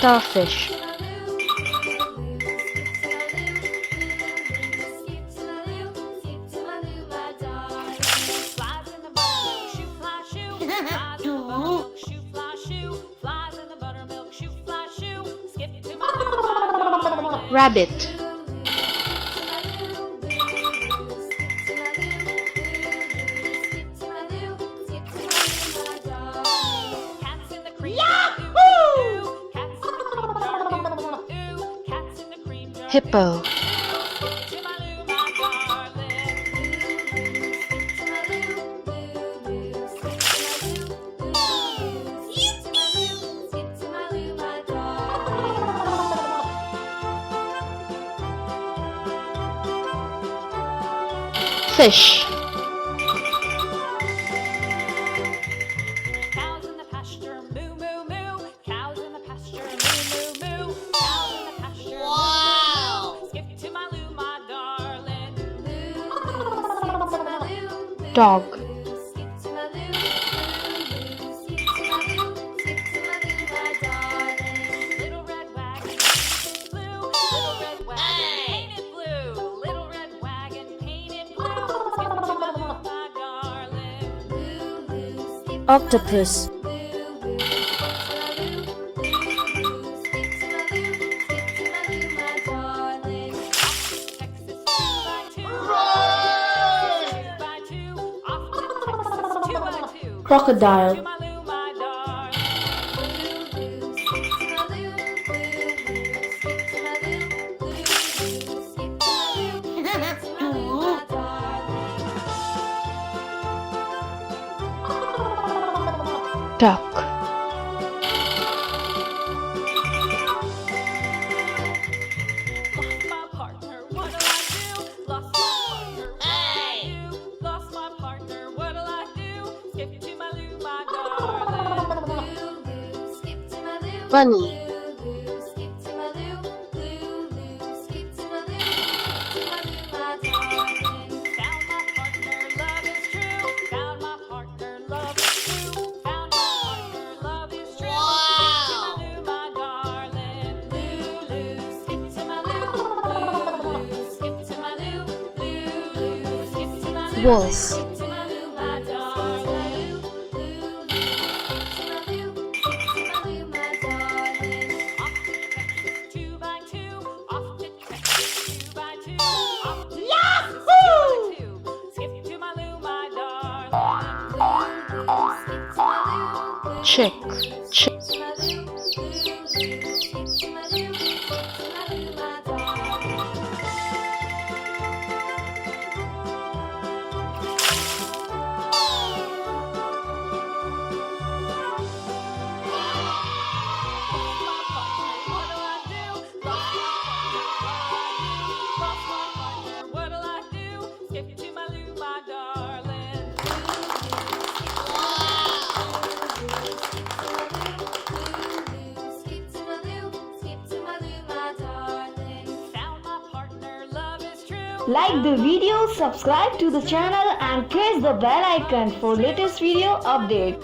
Starfish. Rabbit. Hippo. Fish. Cows in the pasture, moo moo moo. Cows in the pasture, moo moo moo. Cows in the pasture, wow. Moo, moo. Skip to my loo, my darling. Loo, loo, skip to my loo. Dog. Skip to my loo. Loo, skip to my loo. Skip to my loo, my darling. Little red wagon, blue. Little red wagon, painted blue. Little red wagon, painted blue. Skip to my loo, my darling. Loo, loo, skip to my loo. Octopus. Crocodile. Duck. Bunny. Wolf. Chick. Chick. Like the video, subscribe to the channel and press the bell icon for latest video update.